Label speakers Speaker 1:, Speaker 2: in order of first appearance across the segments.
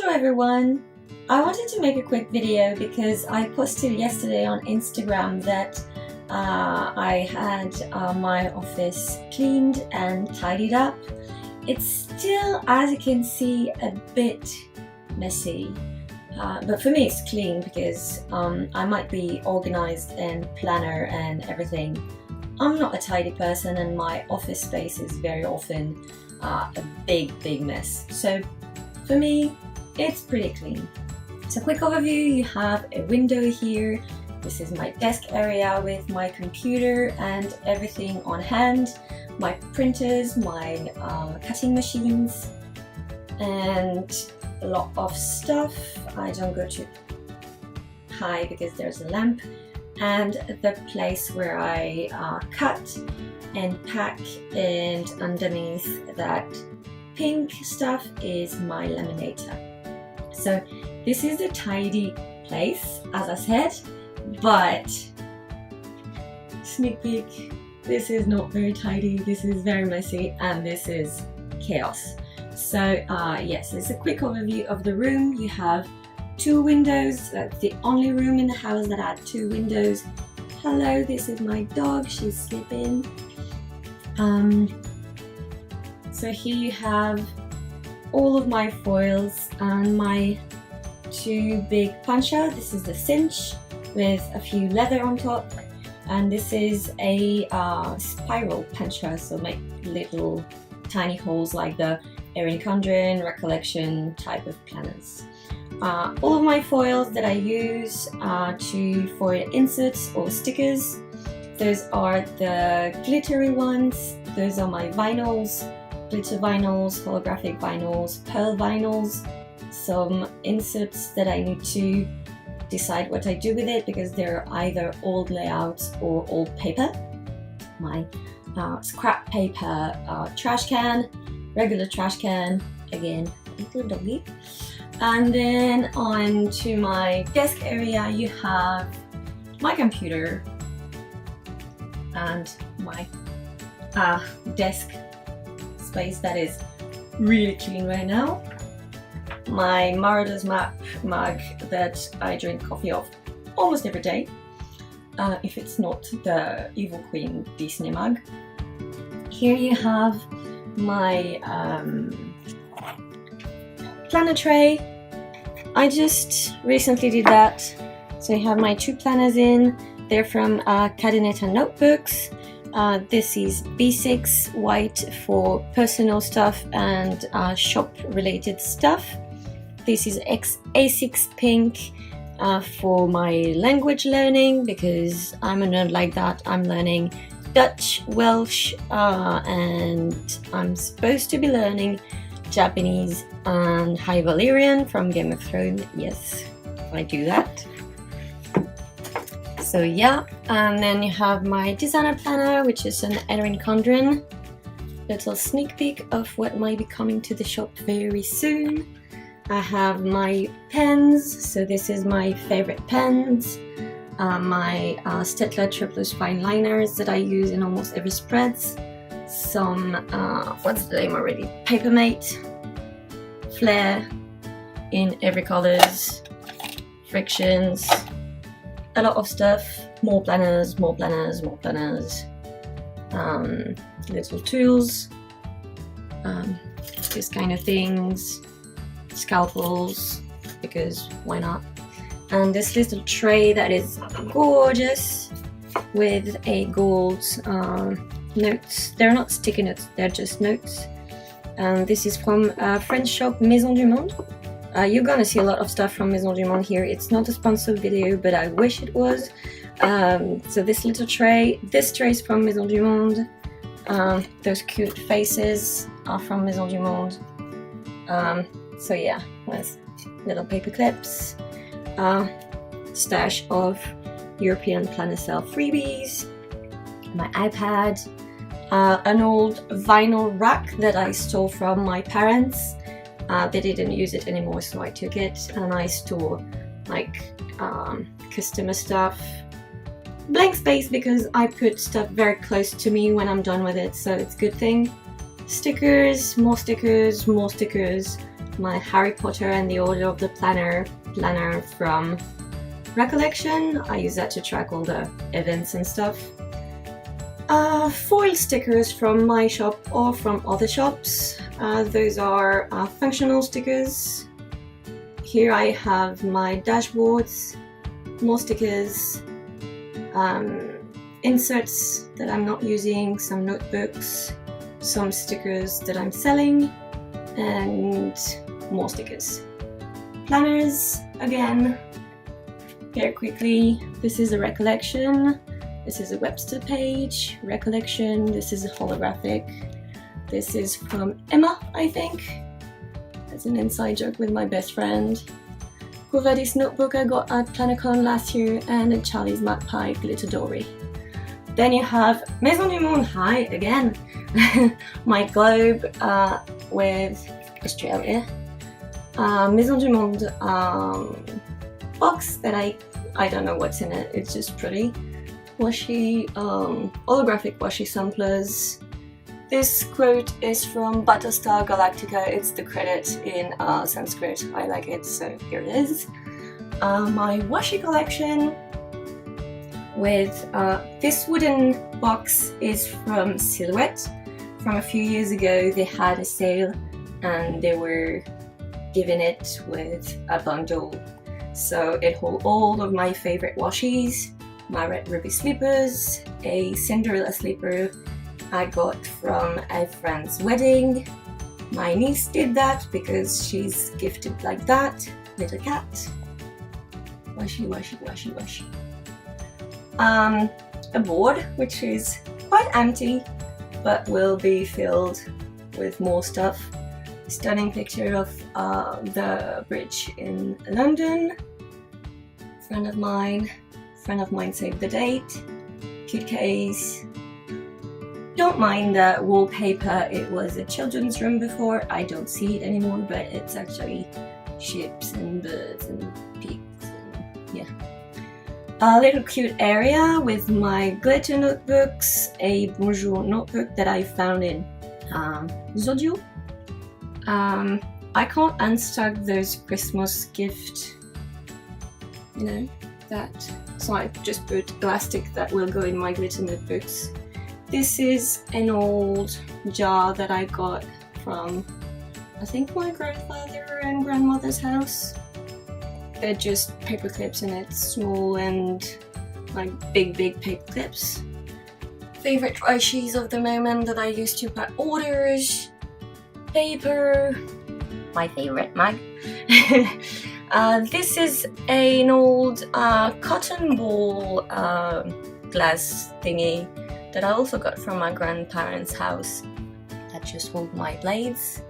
Speaker 1: Bonjour everyone! I wanted to make a quick video because I posted yesterday on Instagram that I had my office cleaned and tidied up. It's still, as you can see, a bit messy, but for me it's clean because I might be organized and planner and everything. I'm not a tidy person and my office space is very often a big mess. So for me, it's pretty clean. So quick overview, you have a window here. This is my desk area with my computer and everything on hand. My printers, my cutting machines, and a lot of stuff. I don't go too high because there's a lamp. And the place where I cut and pack, and underneath that pink stuff is my laminator. So this is a tidy place, as I said, but sneak peek, this is not very tidy, this is very messy, and this is chaos. So yes, it's a quick overview of the room. You have two windows. That's the only room in the house that had two windows. Hello, this is my dog, she's sleeping. So here you have all of my foils and my two big puncher. This is the cinch with a few leather on top, and this is a spiral puncher, so make little tiny holes like the Erin condren recollection type of planners. All of my foils that I use to foil inserts or stickers, those are the glittery ones, those are my vinyls, glitter vinyls, holographic vinyls, pearl vinyls, some inserts that I need to decide what I do with it because they're either old layouts or old paper. My scrap paper trash can, regular trash can, again, little doggy. And then on to my desk area, you have my computer and my desk space that is really clean right now. My Marauder's Map mug that I drink coffee off almost every day, if it's not the Evil Queen Disney mug. Here you have my planner tray. I just recently did that. So I have my two planners in. They're from Cadeneta Notebooks. This is B6 white for personal stuff and shop related stuff. This is A6 pink for my language learning because I'm a nerd like that. I'm learning Dutch, Welsh, and I'm supposed to be learning Japanese and High Valyrian from Game of Thrones. Yes, I do that. So yeah, and then you have my designer planner, which is an Erin condren. Little sneak peek of what might be coming to the shop very soon. I have my pens, so this is my favorite pens. My Staedtler Triplus fine liners that I use in almost every spreads. Some, what's the name already? Papermate, Flair in every colors, frictions, a lot of stuff, more planners, little tools, this kind of things, scalpels, because why not? And this little tray that is gorgeous with a gold notes. They're not sticky notes, they're just notes. And this is from a French shop, Maison du Monde. You're gonna see a lot of stuff from Maison du Monde here. It's not a sponsored video, but I wish it was. So this little tray, this tray is from Maison du Monde. Those cute faces are from Maison du Monde. So yeah, there's little paper clips. Stash of European Planner Sale freebies. My iPad. An old vinyl rack that I stole from my parents. They didn't use it anymore, so I took it and I store like customer stuff. Blank space because I put stuff very close to me when I'm done with it, so it's a good thing. Stickers, more stickers, my Harry Potter and the Order of the planner from Recollection. I use that to track all the events and stuff. Foil stickers from my shop or from other shops. Those are functional stickers. Here I have my dashboards, more stickers, inserts that I'm not using, some notebooks, some stickers that I'm selling, and more stickers. Planners, again, very quickly. This is a Recollection. This is a Webster page, Recollection. This is a holographic. This is from Hema, I think. That's an inside joke with my best friend. This notebook I got at PlannerCon last year, and a Charlie's Magpie glitter dory. Then you have Maison du Monde, hi again. My globe with Australia. Maison du Monde box that I don't know what's in it, it's just pretty. Washi, holographic washi samplers. This quote is from Battlestar Galactica. It's the credit in Sanskrit. I like it, so here it is. My washi collection with this wooden box is from Silhouette. From a few years ago, they had a sale and they were giving it with a bundle. So it holds all of my favorite washies. My red ruby slippers, a Cinderella slipper I got from a friend's wedding. My niece did that because she's gifted like that, little cat. Washi, washi, washi, washi. A board which is quite empty but will be filled with more stuff. Stunning picture of the bridge in London. Friend of mine saved the date. Cute case. Don't mind the wallpaper, it was a children's room before. I don't see it anymore, but it's actually ships and birds and pigs and yeah. A little cute area with my glitter notebooks, a Bonjour notebook that I found in Zodio. I can't unstuck those Christmas gift, you know, that. So I just put elastic that will go in my glitter notebooks. This is an old jar that I got from, I think, my grandfather and grandmother's house. They're just paper clips in it, small and like big paper clips. Favorite washies of the moment that I use to pack orders. Paper. My favorite mug. This is an old cotton ball glass thingy that I also got from my grandparents' house that just hold my blades.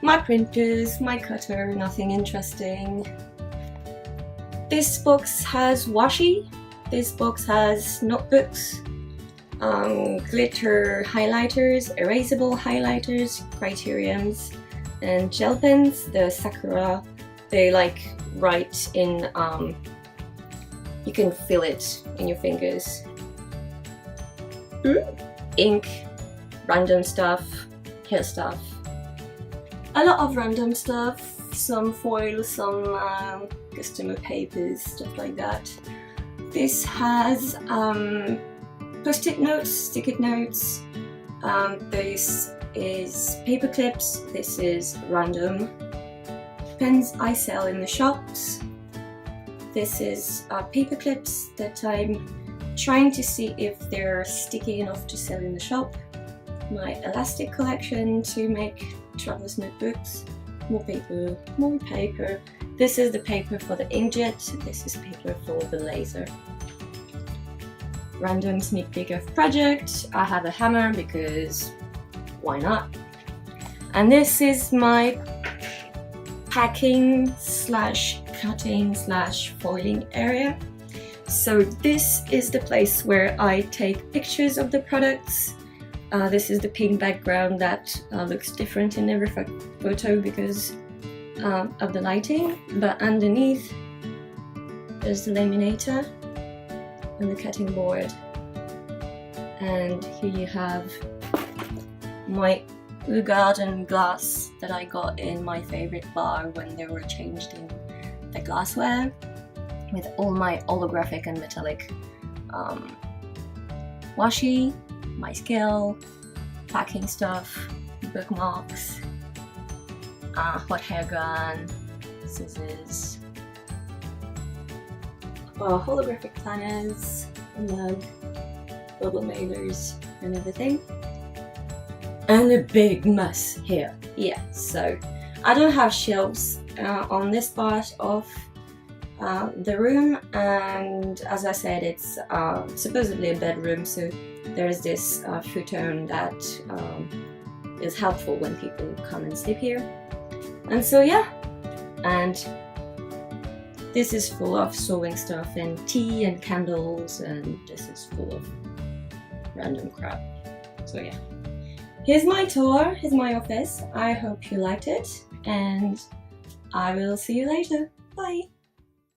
Speaker 1: My printers, my cutter, nothing interesting. This box has washi. This box has notebooks, glitter highlighters, erasable highlighters, criteriums, and gel pens. The Sakura, they like write in, you can feel it in your fingers. Ink, random stuff, hair stuff. A lot of random stuff, some foil, some customer papers, stuff like that. This has post-it notes, stick-it notes. This is paper clips. This is random. Pens I sell in the shops. This is paper clips that I'm trying to see if they're sticky enough to sell in the shop. My elastic collection to make traveler's notebooks. More paper, more paper. This is the paper for the inkjet. This is paper for the laser. Random sneak peek of project. I have a hammer because why not? And this is my packing slash cutting slash foiling area. So this is the place where I take pictures of the products. This is the pink background that looks different in every photo because of the lighting, but underneath there's the laminator and the cutting board. And here you have my the garden glass that I got in my favorite bar when they were changed in the glassware, with all my holographic and metallic washi, my scale, packing stuff, bookmarks, hot hair gun, scissors, holographic planners, a mug, bubble mailers and everything. And a big mess here. Yeah, so I don't have shelves on this part of the room, and as I said, it's supposedly a bedroom, so there's this futon that is helpful when people come and sleep here. And so yeah, and this is full of sewing stuff and tea and candles, and this is full of random crap. So yeah, here's my tour, here's my office. I hope you liked it, and I will see you later. Bye!